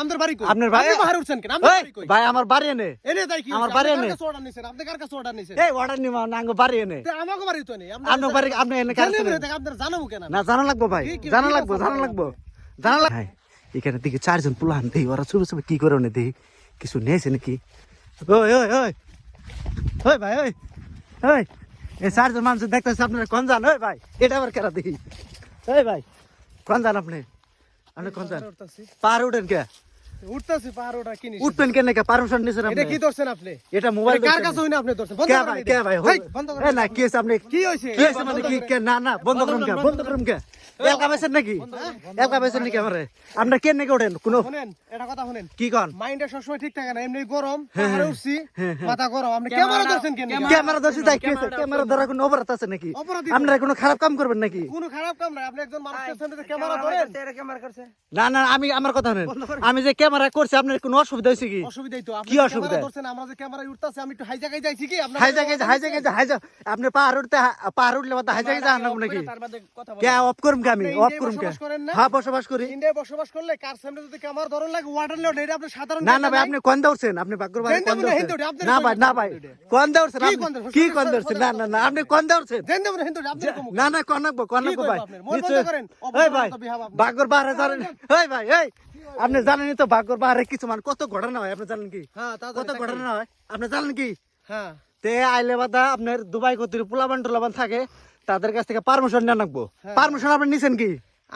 আমাদের বাড়ি কই? আপনার বাড়ি আপনি পাহাড়ে উঠছেন কেন? আমাদের বাড়ি কই? ভাই আমার বাড়ি এনে এনে তাই কি? আমার বাড়ি এনে। কার কাছে অর্ডার নিছেন? আপনি কার কাছে অর্ডার নিছেন? এই অর্ডার নিমা নাঙ্গ বাড়ি এনে তে আমাকে বাড়ি তো নেই। আপনার বাড়ি আপনি এনে কার জানেন না, আপনার জানাবো কেন? না জানা লাগবো ভাই কি জানা কথা লাগবো জানা লাগবে এখানে দিকে চারজন পুলান দেই ওরা চুপে চুপে কি করে নে দেই কিছু নেছে নাকি ওই ওই ওই ওই ভাই ওই ওই এই চারজন মানুষ দেখতেছে আপনারা কোন যান ওই ভাই এটা আবার কেরা দেখি ওই ভাই কোন যান আপনি আপনি কোন যান পাহাড় উঠেন কে উঠতাছি পাহাড় ওটা কি নিছেন? উঠবেন কেন কে পারমিশন নিছেন এটা আপনি কি ধরছেন আপনি? এটা মোবাইল কার কাছে হইনা আপনি ধরছেন? বন্ধ কে করেন ভাই এটা। কে ভাই হেই, বন্ধ করেন। এ না কি আছে আপনি কি হইছে? কি হয়েছে মানে কি কে না না বন্ধ করুন কে বন্ধ করুন কে এলকা বেছেন নাকি এলকা বেছেন নাকি আমারে আপনার কেন নাকি ওঠেন কোনো শুনেন, এটা কথা শুনেন। কি কন মাইন্ডটা সবসময় ঠিক থাকে না, এমনি গরম, পাহাড়ে উঠছি, মাথা গরম। আপনি ক্যামেরা ধরছেন কেন? ক্যামেরা ধরছি তাই কি হয়েছে ক্যামেরা ধরা কোনো অপরাধ আছে নাকি অপরাধী আপনারা কোনো খারাপ কাম করবেন নাকি কোনো খারাপ কাম না, আপনি একজন মানুষের সামনে ক্যামেরা ধরেন। না না আমি আমার কথা শুনেন আমি যে ক্যামেরা করছি আপনার কোনো অসুবিধা হয়েছে কি অসুবিধাই তো, আপনি কি ক্যামেরা অসুবিধা? ধরছেন, আমরা যে ক্যামেরায় উঠতাছি, আমি একটু হাই জায়গায় যাইছি কি আপনার হাইজা আপনি পাহাড় উঠলে বাদ হাইজা যান নাকি কে অফ করুম কে আমি আপনি অফ ইন্ডিয়ায় করুম কে বসবাস করেন না? হ্যাঁ বসবাস করি ইন্ডিয়ায় বসবাস করলে কার সামনে যদি ক্যামেরা ধরন লাগে ওয়াটার লোড, এটা আপনি সাধারণ না না ভাই আপনি কোন দৌড়ছেন আপনি বাকর ভাই কোন দৌড়ছেন না ভাই না ভাই কোন দৌড়ছেন কি কোন দৌড়ছেন না না না আপনি কোন দৌড়ছেন দেন দেন হিন্দু আপনি কম না না কোন নাকবো ভাই বন্ধ করেন। এই ভাই বাকর পাহাড়ে জানেন এই ভাই এই আপনি জানেনই তো বাকর পাহাড়ে কিছু মান কত ঘটনা হয় আপনি জানেন কি হ্যাঁ তা কত ঘটনা হয় আপনি জানেন কি হ্যাঁ তে আইলে বাদা আপনার দুবাই কতির পোলাবান টোলাবান থাকে তাদের কাছ থেকে পারমিশন নিয়ে নাকবো পারমিশন আপনি নিছেন কি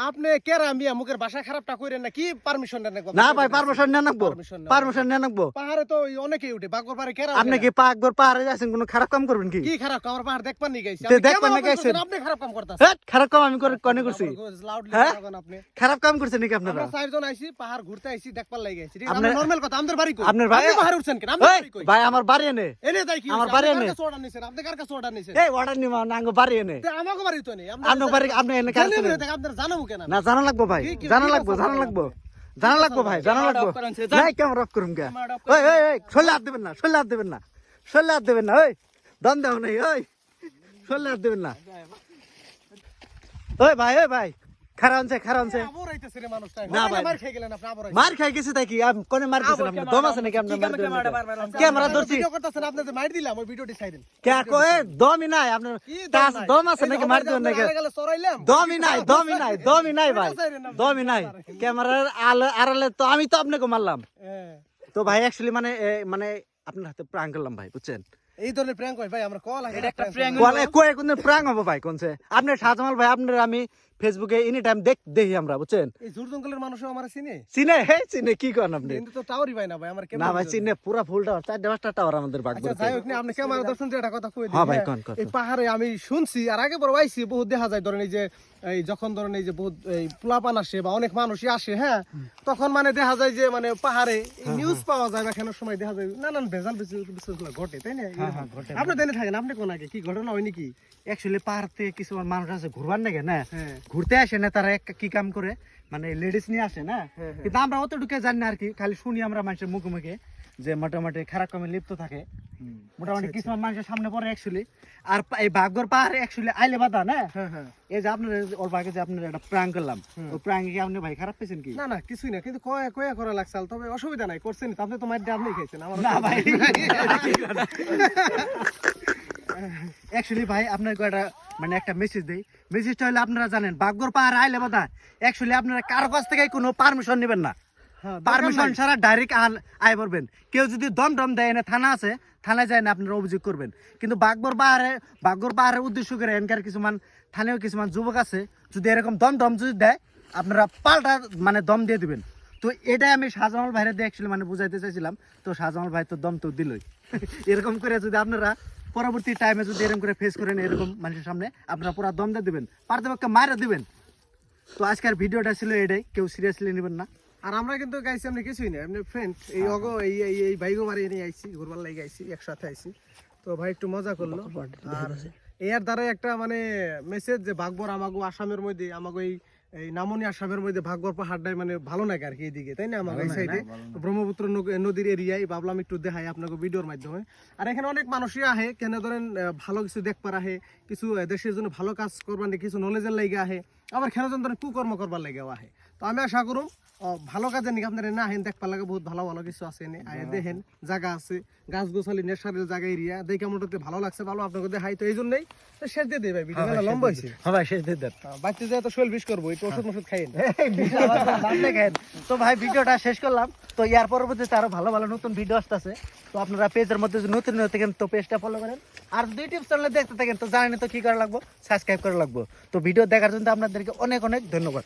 আপনি কেরা মিয়া মুখের ভাষা খারাপটা কইরেন না, কি পারমিশন দেন না ভাই পারমিশন নিয়ে নাকবো পারমিশন নিয়ে নাকবো পাহাড়ে তো অনেকেই উঠে, বাগর পাহাড়ে কেরা আপনি কি পাকঘর পাহাড়ে যাচ্ছেন কোনো খারাপ কাম করবেন কি কি খারাপ কাম? আমার পাহাড় দেখপান নি গাইছি, তে আপনি দেখপান ক্যামেরা না গাইছেন? করতেছেন, আপনি খারাপ কাম করতেছেন। হ্যাঁ খারাপ কাম আমি কোনে করছি লাউডলি হ্যাঁ? বলেন আপনি। খারাপ কাম করছেন নাকি আপনারা আমরা চারজন আইছি, পাহাড় ঘুরতে আইছি, দেখপার লাগি আইছি, ঠিক আছে? আপনার- আমরা নরমাল কথা, আমাদের বাড়ি কই? আপনার বাড়ি- আপনি পাহাড়ে উঠছেন কেন? আমাদের এই, বাড়ি কই? ভাই আমার বাড়ি এনে এনে তাই কি আমার হইছে? বাড়ি আপনি কার এনে। কাছে অর্ডার নিছেন? আপনি কার কাছে অর্ডার নিছেন? এই অর্ডার নিমা নাঙ্গ বাড়ি এনে তে আমাকে বাড়ি তো নেই, আপনার বাড়ি আপনি এনে কার জানেন না, আপনার জানাবো কেন? না জানা লাগবো ভাই কি জানা কথা লাগবো বলেন জানা লাগবো জানা লাগবো ভাই জানা লাগবো নাই কেমন রক করুম কে ওই ওই ওই শরীরে হাত দেবেন না শরীরে হাত দেবেন না শরীরে হাত দেবেন না ওই দন দেও নাই ওই শরীরে হাত দেবেন না ওই ভাই খারাপ আনছে আবার আইতেছে রে মানুষটা। না ভাই। মার খেয়ে গেলেন আপনি, আবার আইতেছে। মার খাই গেছে তাই কি কোনে মার দিছেন আপনি দম আছে নাকি আপনি মার দিবেন ক্যামেরা ধরছি ভিডিও করতেছেন, আপনি যে মার দিলাম, ওই ভিডিওটি ছাই দেন। কে কয় দমই নাই আপনার কি টাচ নাই? দম আছে এই নাকি যে মার আমরা দিবেন নাকি আলে গালে চড়াইলাম। দমই নাই ভাই দমই নাই ক্যামেরার আড়ালে তো আমি তো আপনাকে মারলাম হ্যাঁ। তো ভাই অ্যাকচুয়ালি মানে আপনার হাতে প্রাং করলাম ভাই বুঝছেন এই ধরনের প্র্যাঙ্ক হয় ভাই, আমরা কল আছে। এটা একটা prank বলে কয়ে কোন প্রাং হবে ভাই কোনছে আপনি শাহজামাল ভাই আপনার আমি ফেসবুকে এনি টাইম দেখি আমরা বুঝছেন এই জোর জঙ্গলের মানুষও আমার চিনে, চিনে কি করেন আপনি কিন্তু তো টাওয়ারই পাই না ভাই, আমার না ভাই চিনে পুরা ফুল টাওয়ার 4-5টা টাওয়ার আমাদের বাগ আচ্ছা যাই হোক না, আপনি ক্যামেরা দর্শন দিয়ে একটা কথা কই দিই। হ্যাঁ ভাই, হ্যাঁ, কোন। এই পাহাড়ে আমি শুনছি আর আগে বড় আইছি, বহুত দেখা যায় ধরেন এই যে এই যখন ধরেন এই যে বহুত এই পোলাপান আসে বা অনেক মানুষই আসে, হ্যাঁ তখন মানে দেখা যায় যে মানে পাহাড়ে নিউজ পাওয়া যায় বা কেন সময় দেখা যায় নানান ভেজাল বিষয়গুলো ঘটে, তাই না? আপনি দেনে থাকেন, আপনি কোন আগে কি ঘটনা হয় নাকি? অ্যাকচুয়ালি পাহাড় থেকে কিছু মানুষ আছে ঘুরবার নাকি না হ্যাঁ। ঘুরতে আসে না তারা কি কাম করে মানে লেডিস নিয়ে আসে না কিন্তু আমরা অতটুকু জানি না আর কি খালি শুনি আমরা মানুষের মুখে মুখে যে মোটামুটি খারাপ কামে লিপ্ত থাকে মোটামুটি কিছু মানুষের সামনে পড়ে অ্যাকচুয়ালি আর এই বাগর পাহাড়ে অ্যাকচুয়ালি আইলে বাধা না হ্যাঁ হ্যাঁ। এই যে আপনার ওর বাগে যে আপনার একটা প্রাং করলাম ওই প্রাং কি আপনি ভাই খারাপ পেয়েছেন কি না না কিছুই না, কিন্তু কয়া কয়া করা লাগছে, তবে অসুবিধা নাই, করছেন তো, আপনি তো মাইর দিয়ে আপনি খাইছেন, আমার না ভাই অ্যাকচুয়ালি ভাই আপনার একটা মানে একটা মেসেজ দেই মেসেজটা হলো আপনারা জানেন বাগর পাহাড়ে আইলে বাধা অ্যাকচুয়ালি আপনারা কারো কাছ থেকে কোনো পারমিশন নেবেন না হ্যাঁ, পারমিশন ছাড়া ডাইরেক্ট আয় করবেন কেউ যদি দম দেয় না থানা আছে থানায় যায় না আপনারা অভিযোগ করবেন কিন্তু বাগর পাহাড়ের উদ্দেশ্য করে এনকার কিছুমান থানেও কিছুমান যুবক আছে যদি এরকম দম যদি দেয় আপনারা পাল্টা মানে দম দিয়ে দিবেন তো এটাই আমি শাহজামাল ভাইরে দিয়ে অ্যাকচুয়ালি মানে বুঝাইতে চাইছিলাম তো শাহজামাল ভাই তো দম তো দিলই এরকম করে যদি আপনারা পরবর্তী টাইমে যদি এরকম করে ফেস করেন এরকম মানুষের সামনে আপনারা পুরো দম দিয়ে দিবেন পারতেপক্ষে মারা দিবেন তো আজকের ভিডিওটা ছিল এটাই কেউ সিরিয়াসলি নেবেন না আর আমরা কিন্তু গাইছি আমরা কিছুই না, এমনি ফ্রেন্ড এই অগো এই ভাইগো বাড়ি নিয়ে আইছি, ঘুরবার লাগি আইছি, একসাথে আইছি, তো ভাই একটু মজা করলো। আর এর দ্বারা একটা মানে মেসেজ যে ভাগবর আমাগো আসামের মধ্যে আমাগো এই নামনি আসামের মধ্যে ভাগবর পাহাড়টাই মানে ভালো লাগে আর কি এইদিকে, তাই না? আমার এই সাইডে ব্রহ্মপুত্র নদীর এরিয়ায় ভাবলাম একটু দেখাই আপনাকে ভিডিওর মাধ্যমে। আর এখানে অনেক মানুষই আহে কেন ধরেন ভালো কিছু দেখবার আহে, কিছু দেশের জন্য ভালো কাজ করবার কিছু নলেজের লাগে আহে, আবার কেন ধরেন কুকর্ম করবার লাগেও আহে। তো আমি আশা করুম ভালো কাজে নাকি আপনারা না হেন দেখবার লাগে বহুত ভালো ভালো কিছু আছে এনে আয় দেখেন জায়গা আছে গাছ গোছালি নেশারের জায়গা এরিয়া দেখে মোটামুটি ভালো লাগছে ভালো আপনাকে দেখাই তো এই জন্যই তো শেষ দিয়ে দেবে ভিডিও মেলা লম্বা হয়েছে হ্যাঁ ভাই শেষ দিয়ে দেন বাচ্চা যায় তো শৈল বিষ করবো একটু ওষুধ মশুদ খাইন তো ভাই ভিডিওটা শেষ করলাম তো ইয়ার পরবর্তীতে আরো ভালো ভালো নতুন ভিডিও আসতেছে তো আপনারা পেজের মধ্যে যদি নতুন হয়ে থাকেন তো পেজটা ফলো করেন আর যদি ইউটিউব চ্যানেলে দেখতে থাকেন তো জানেন তো কি করা লাগবে সাবস্ক্রাইব করা লাগবে তো ভিডিও দেখার জন্য আপনাদেরকে অনেক অনেক ধন্যবাদ।